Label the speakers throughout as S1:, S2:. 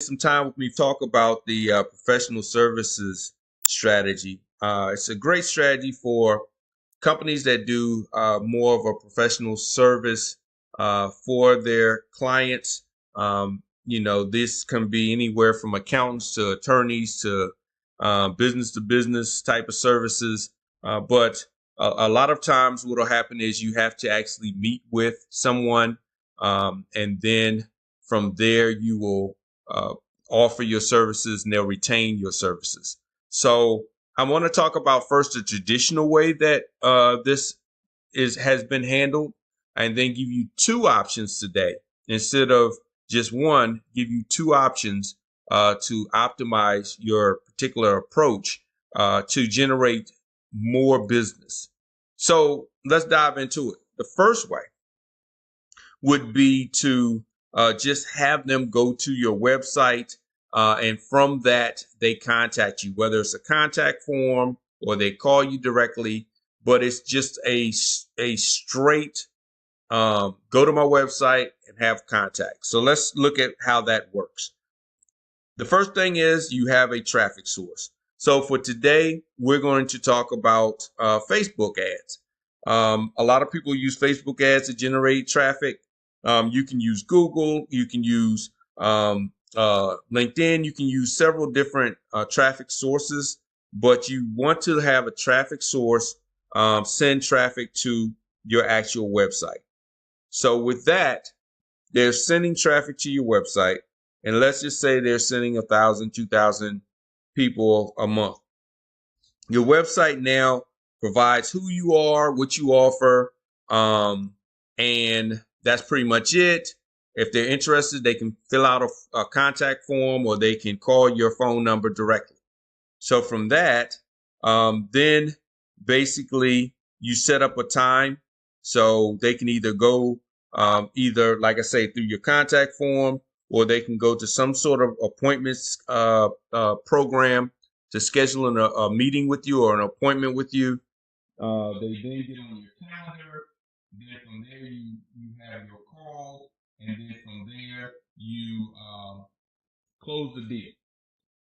S1: some time with me talk about the professional services strategy. It's a great strategy for companies that do more of a professional service for their clients. This can be anywhere from accountants to attorneys to business type of services. But a lot of times, what will happen is you have to actually meet with someone, and then from there, you will uh, offer your services and they'll retain your services. So I want to talk about first the traditional way that this is has been handled, and then give you two options today instead of just one. Give you two options to optimize your particular approach to generate more business. So let's dive into it. The first way would be to just have them go to your website, and from that they contact you, whether it's a contact form or they call you directly. But it's just a straight go to my website and have contact. So let's look at how that works. The first thing is you have a traffic source. So for today, we're going to talk about Facebook ads. A lot of people use Facebook ads to generate traffic. You can use Google, you can use LinkedIn, you can use several different traffic sources, but you want to have a traffic source send traffic to your actual website. So with that, they're sending traffic to your website, and let's just say they're sending 1,000, 2,000 people a month. Your website now provides who you are, what you offer, and that's pretty much it. If they're interested, they can fill out a contact form or they can call your phone number directly. So from that, then basically you set up a time so they can either go either, like I say, through your contact form, or they can go to some sort of appointments program to schedule a meeting with you or an appointment with you. They then get on your calendar. Then from there, you have your call, and then from there, you close the deal.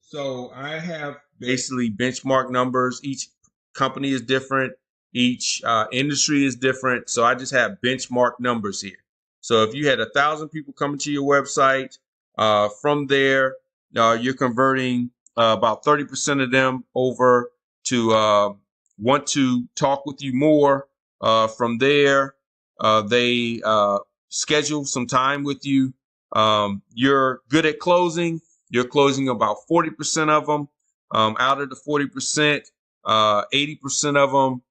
S1: So I have basically benchmark numbers. Each company is different. Each industry is different. So I just have benchmark numbers here. So if you had 1,000 people coming to your website, from there, you're converting about 30% of them over to want to talk with you more. From there, they schedule some time with you. You're good at closing. You're closing about 40% of them. Out of the 40%, 80% of them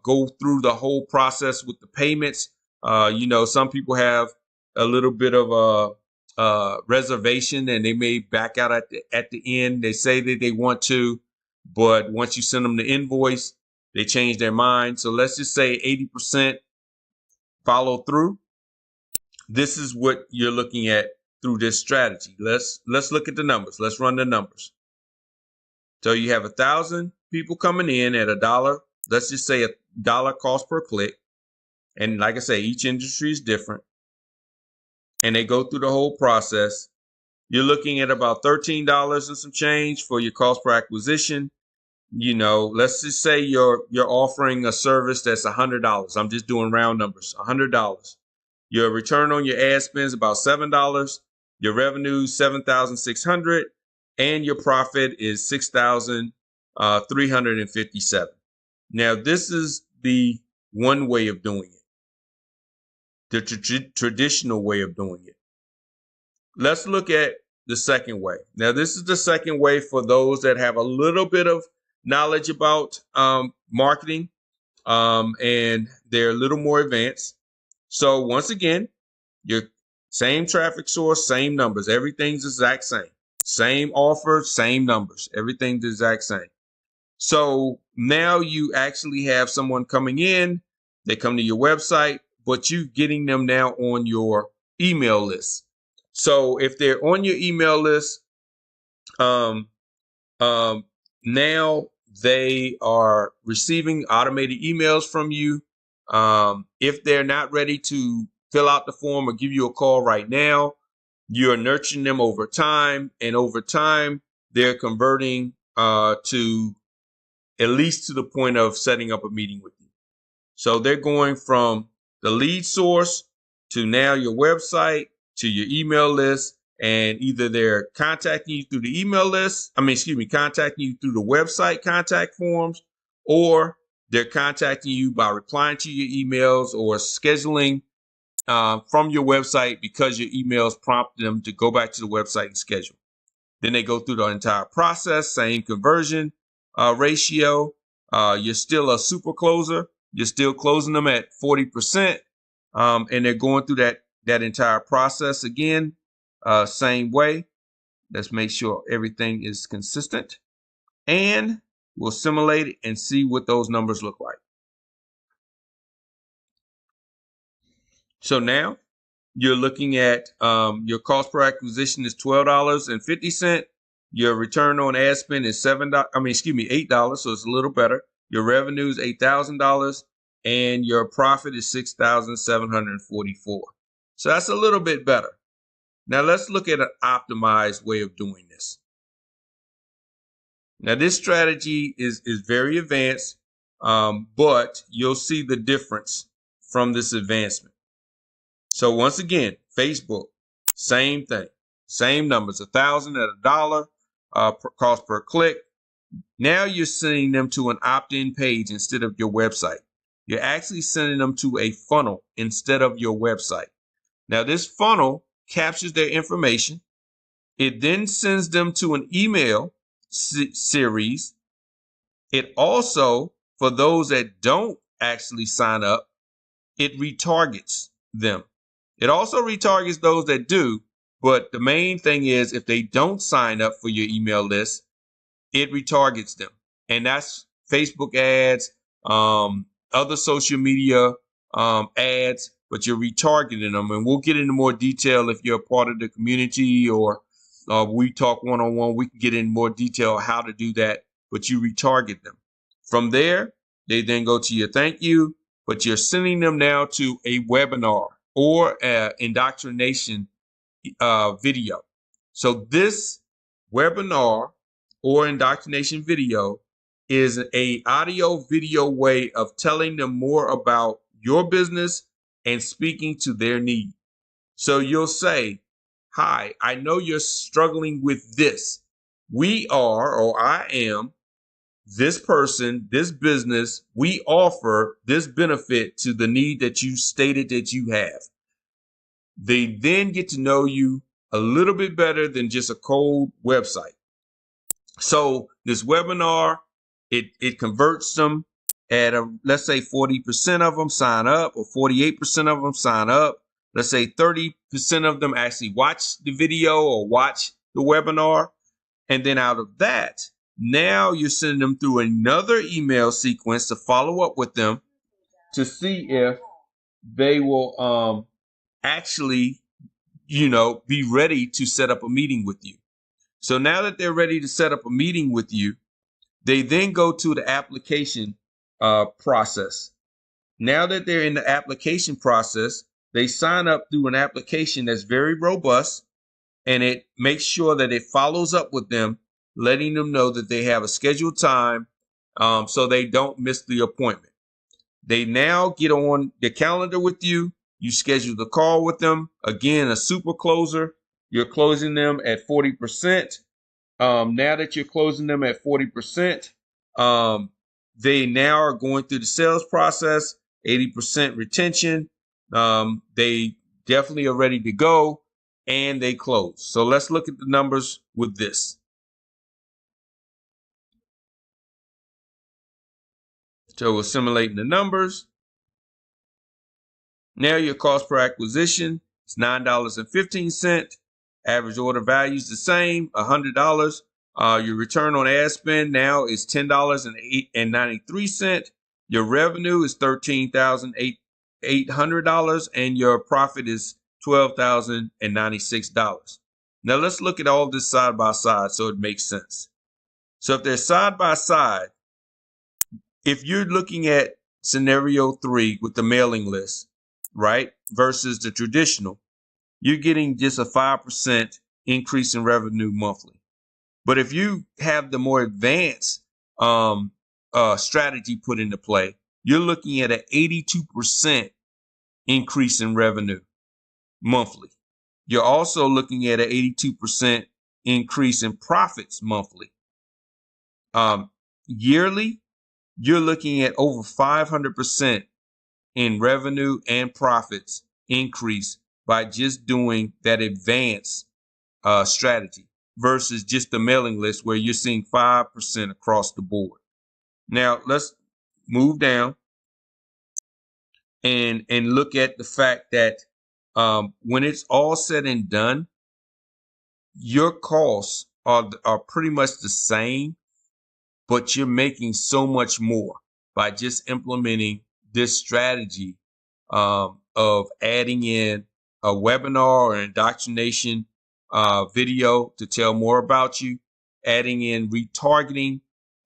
S1: go through the whole process with the payments. Some people have a little bit of a reservation, and they may back out at the end. They say that they want to, but once you send them the invoice, they change their mind. So let's just say 80% follow through. This is what you're looking at through this strategy. Let's look at the numbers. Let's run the numbers. So you have 1,000 people coming in at $1. Let's just say $1 cost per click. And like I say, each industry is different. And they go through the whole process. You're looking at about $13 and some change for your cost per acquisition. Let's just say you're offering a service that's $100. I'm just doing round numbers, $100. Your return on your ad spend is about $7. Your revenue is $7,600, and your profit is $6,357. Now, this is the one way of doing it, the traditional way of doing it. Let's look at the second way. Now, this is the second way for those that have a little bit of knowledge about marketing, and they're a little more advanced. So once again, your same traffic source, same numbers, everything's the exact same. Same offer, same numbers, everything's the exact same. So now you actually have someone coming in, they come to your website, but you getting them now on your email list. So if they're on your email list, now they are receiving automated emails from you. If they're not ready to fill out the form or give you a call right now, You're nurturing them over time, and over time, they're converting to at least to the point of setting up a meeting with you. So they're going from the lead source to now your website to your email list, and either they're contacting you through the email list, contacting you through the website contact forms, or they're contacting you by replying to your emails or scheduling from your website because your emails prompt them to go back to the website and schedule. Then they go through the entire process, same conversion ratio. You're still a super closer. You're still closing them at 40%. And they're going through that entire process again, same way. Let's make sure everything is consistent. And we'll simulate it and see what those numbers look like. So now you're looking at your cost per acquisition is $12.50. Your return on ad spend is $8, so it's a little better. Your revenue is $8,000, and your profit is $6,744. So that's a little bit better. Now let's look at an optimized way of doing this. Now this strategy is very advanced, but you'll see the difference from this advancement. So once again, Facebook, same thing, same numbers, 1,000 at $1 cost per click. Now you're sending them to an opt-in page instead of your website. You're actually sending them to a funnel instead of your website. Now this funnel captures their information. It then sends them to an email series. It also, for those that don't actually sign up, it retargets them. It also retargets those that do, but the main thing is if they don't sign up for your email list, it retargets them. And that's Facebook ads, other social media ads, but you're retargeting them. And we'll get into more detail if you're a part of the community or we talk one-on-one. We can get in more detail how to do that, but you retarget them. From there, they then go to your thank you, but you're sending them now to a webinar or indoctrination video. So this webinar or indoctrination video is a audio video way of telling them more about your business and speaking to their need. So you'll say, hi, I know you're struggling with this. We are, or I am, this person, this business, we offer this benefit to the need that you stated that you have. They then get to know you a little bit better than just a cold website. So this webinar, it converts them at let's say 40% of them sign up or 48% of them sign up. Let's say 30% of them actually watch the video or watch the webinar. And then out of that, now you're sending them through another email sequence to follow up with them to see if they will actually, be ready to set up a meeting with you. So now that they're ready to set up a meeting with you, they then go to the application process. Now that they're in the application process, they sign up through an application that's very robust, and it makes sure that it follows up with them, letting them know that they have a scheduled time so they don't miss the appointment. They now get on the calendar with you. You schedule the call with them. Again, a super closer. You're closing them at 40%. Now that you're closing them at 40%, they now are going through the sales process, 80% retention. They definitely are ready to go, and they close. So let's look at the numbers with this. So we're simulating the numbers. Now your cost per acquisition is $9.15. Average order value is the same, $100. Your return on ad spend now is $10.93. Your revenue is $13,800, and your profit is $12,096. Now let's look at all this side by side so it makes sense. So if they're side by side, if you're looking at scenario 3 with the mailing list, right, versus the traditional, you're getting just a 5% increase in revenue monthly. But if you have the more advanced strategy put into play, you're looking at an 82% increase in revenue monthly. You're also looking at an 82% increase in profits monthly. Yearly, you're looking at over 500% in revenue and profits increase by just doing that advanced strategy versus just the mailing list where you're seeing 5% across the board. Now let's move down and look at the fact that when it's all said and done, your costs are pretty much the same, but you're making so much more by just implementing this strategy of adding in a webinar or indoctrination video to tell more about you, adding in retargeting,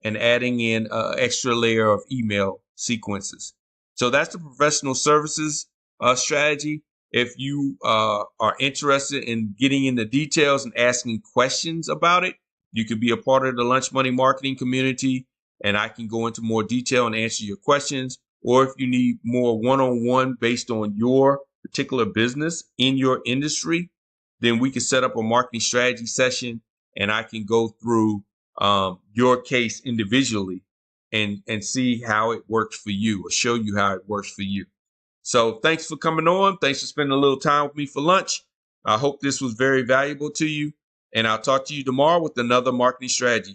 S1: and adding in an extra layer of email sequences. So that's the professional services strategy. If you are interested in getting into details and asking questions about it, you can be a part of the Lunch Money Marketing community, and I can go into more detail and answer your questions. Or if you need more one-on-one based on your particular business in your industry, then we can set up a marketing strategy session, and I can go through your case individually and see how it works for you, or show you how it works for you. So thanks for coming on. Thanks for spending a little time with me for lunch. I hope this was very valuable to you, and I'll talk to you tomorrow with another marketing strategy.